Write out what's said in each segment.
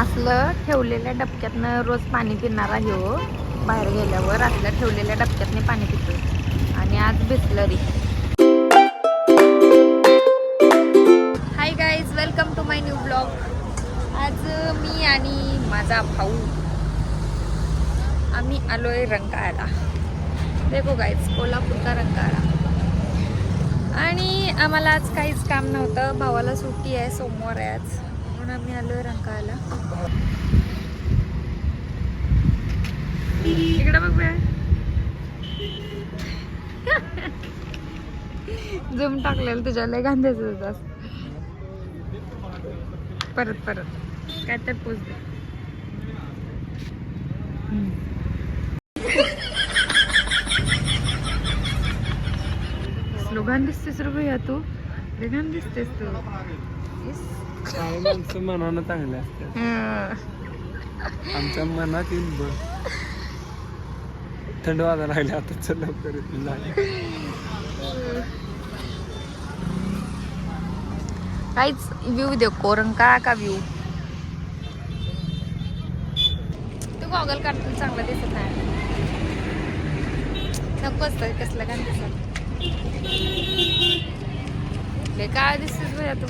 असलं ठेवलेल्या डबक्यातनं रोज पाणी पिणारा ह्यो बाहेर गेल्यावर असलं ठेवलेल्या डबक्यातनं पाणी पितो आणि आज Bisleri. Hi guys, welcome to my new blog. आज मी आणि माझा भाऊ आम्ही आलोय रंकाळ्याला. देखो गाईज, कोल्हापूरचा रंकाळा. आणि आम्हाला आज काहीच काम नव्हतं, भावाला सुट्टी आहे, सोमवार आहे आज, म्हणून आम्ही आलोय रंकाळ्याला. इकडे बघ बे, झूम टाकलेलं तुझ्या लय गांध्याचं होतं. परत काय तर पोच दे. स्लोगन दिसतेस रे भैया तू, वेगळं दिसतेस तू. माणसं मनानं चांगले असतात, आमच्या मनात येईल. थंड वाजायला लागले आता, चल लवकर. काहीच व्ह्यू देखो रंकाळा का व्ह्यू. तू गॉगल काढतो, चांगला दिसत नाही. नको असतं कसलं काय दिसत. लय काय दिसतेस भैया तू.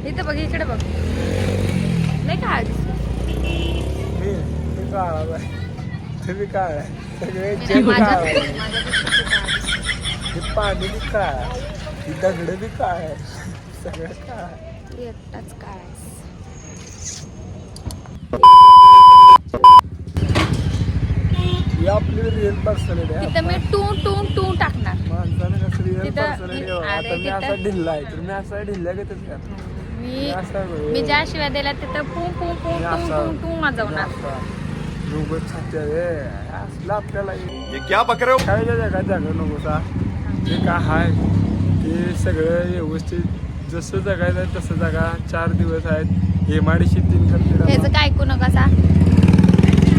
इथं बघ, इकडे बघ, लय काय दिसतेस. तुम्ही काय सगळे पाणी बी काय, दगड बी काय, सगळं काय. तू एकटाच काय. आपली रिअल पर्सनॅलिटी आहे. तिथं मी टू टाकणार. माणसाने कसं रिअल पर्सनॅलिटी आहे. मी असा ढिल्ला आहे तर मी असा ढिल्ल्या घेतच का. मी ज्या शिवाय दिल्या तिथं पू वाजवणार. आपल्याला क्या बकरे काय जगात जागा नकोसा. जे काय हाय ते सगळं व्यवस्थित जसं जगायचं आहे तसं जगा. 4 दिवस आहेत, एमआयडीसी 3 खर्च. ह्याचं काय ऐकू नका सा.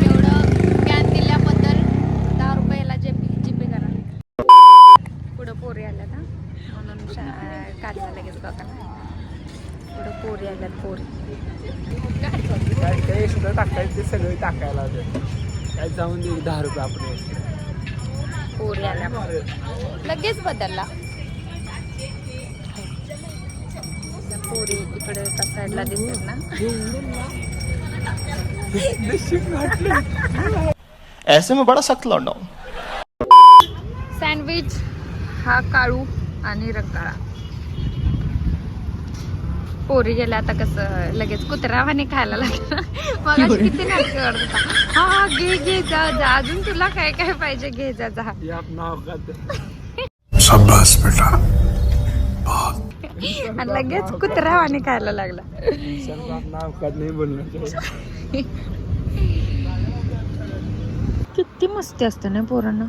एवढं ज्ञान दिल्याबद्दल 10 रुपयाला जीपे करा. पुढं पोरी आल्या ना, म्हणून काढला लगेच बघा. पुढं पोरी आल्यात, पोरी काय काय एक्स्ट्रा टाकायचं ते सगळे टाकायला लागेल. काय जाऊन दे 10 रुपये आपण. पोरी आल्या लगेच बदलला. पोरी इकडे एका साईडला दिसत ना. ऐसे में बड़ा सख्त लौंडा हूं. सँडविच हा काळू आणि रंकाळा. पोरी गेल्या आता कसं लगेच कुत्र्यावाने खायला लागलं. मग किती नाटक करत होता. हा घे जा, अजून तुला काय काय पाहिजे घे जा. शाबाश बेटा. आणि लगेच कुत्र्यावाने खायला लागला. नाही बोलणार. किती मस्ती असते ना पोरांना.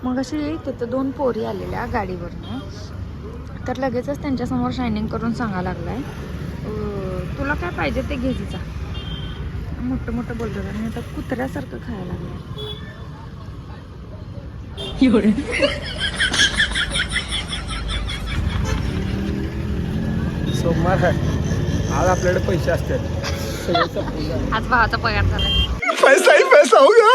मग अशी तिथं 2 पोरी आलेल्या गाडीवरनं, तर लगेचच त्यांच्यासमोर शायनिंग करून सांगायला लागलाय, तुला काय पाहिजे ते घे जा. मोठं बोलतो आणि आता कुत्र्यासारखं खायला लागलं. सोमवार आहे आज, आपल्याकडे पैसे असतात. आज भावाचा पगार झाला. पैसा ही पैसा होगा.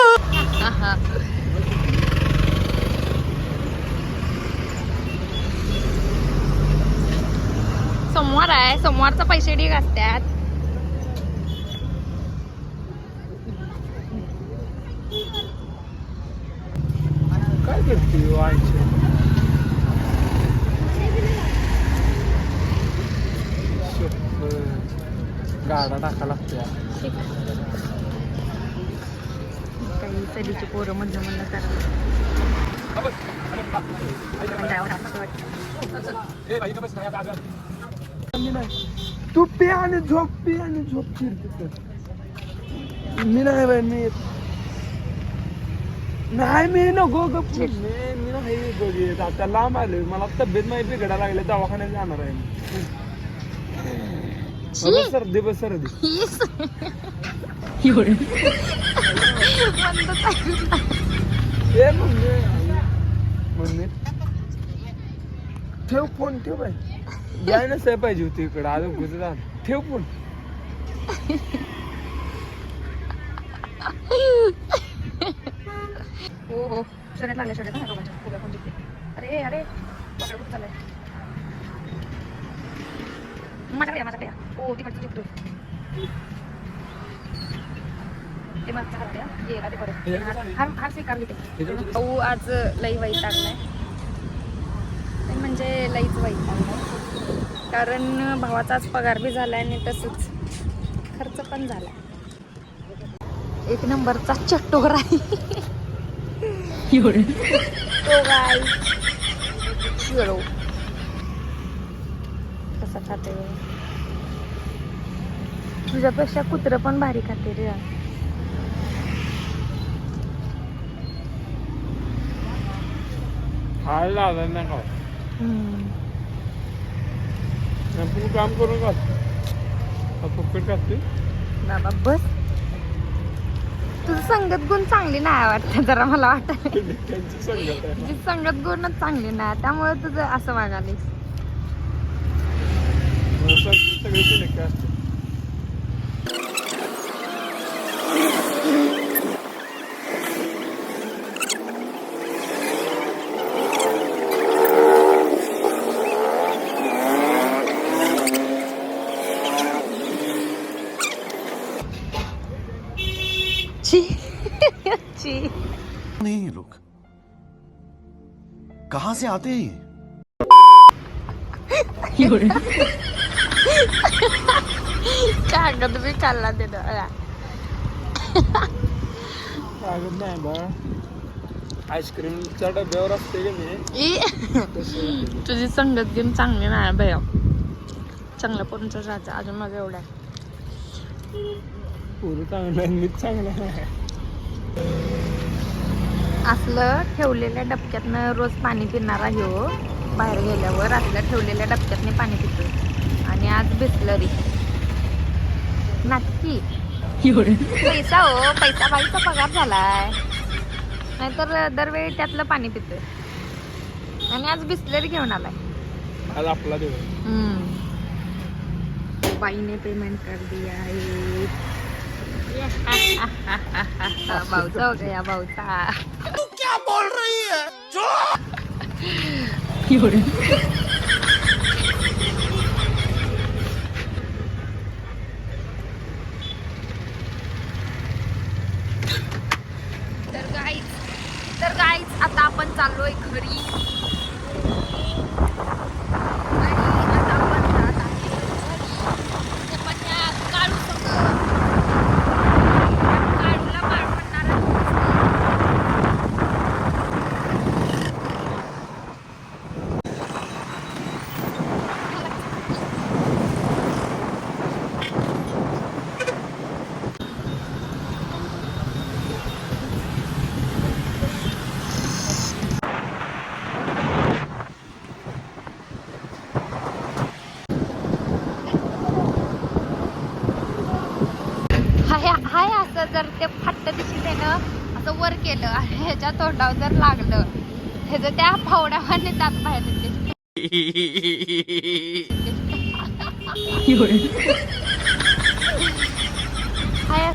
सोमवार आहे, सोमवारचा पैसे ढीग असतात. काय करते गाडा टाका लागते. काही सरीची पोरं मधलं करा. तू पे आणि झोप फिरते. मी नाही बाई, मी नको गप. मी नाही बघित. आता लांब आलोय, मला तब्येत माहिती बिघडायला लागले, दवाखान्यात जाणार आहे. सर्दी मम्मी ठेव फोन ठेव बाई याय नसाय पाहिजे होती इकडं अजून गुजरात ठेव फोन हो हो शर्यत लागल्या शर्यत ना दोघांच्या फुगा पण जिंकले. अरे अरे पकड कुठं चाललाय माझ्याकडे या हो तिकडचं जिंकतो ते मागच्या हात द्या ये आधी परत हा स्वीकार घेते भाऊ आज लई वाईट लागलाय म्हणजे लईच वाईट लागलाय कारण भावाचाच पगार बी झालाय आणि तसंच खर्च पण झाला एक नंबरचा चट्टोर आहे तो गाय शिरो कसा खाते तुझ्यापेक्षा कुत्रं पण भारी खाते रे हाय लागला नाही का तू काम करून का फुकट खाते बाबा बस तुझं संगत गुण चांगली नाही वाटतं जरा मला वाटत त्यांची संगत आहे तुझी संगत गुणच चांगली नाही त्यामुळे तुझं असं वागालीस सगळीकडे काय असते ची ची नहीं ये लोग कहाँ से आते हैं ये? कागद बी खाल्ला ते लागत नाही बा आईस्क्रीमच्या डब्यावर असते की नाही तुझी संगत घेऊन चांगली नाही भैया चांगल्या पोरांचं राहतं अजून माझं एवढं आहे पुरं चांगलं आहे मीच चांगलं आहे असलं ठेवलेल्या डबक्यातनं रोज पाणी पिणारा ह्यो बाहेर गेल्यावर असलं ठेवलेल्या डबक्यातनं पाणी पितो आणि आज बिसलरी नाटकी पैसा हो पैसा बाईचा पगार झालाय नाहीतर दरवेळी त्यातलं पाणी पितोय आणि आज बिसलरी घेऊन आलाय आज आपला दिवस बाईने पेमेंट कर दिया है भाऊचा हो गया भाऊचा तू क्या बोल रही है तर गाईज आता आपण चाललोय घरी आणि आता आपण जात आहे घरी. ते पण या काळू सगळं काळूला मार म्हणणार हाय असं जर ते फट्ट दिशेने असं वर केलं आणि ह्याच्या तोंडावर जर लागलं ह्याचं त्या फावड्यावाने दात बाहेर येते हाय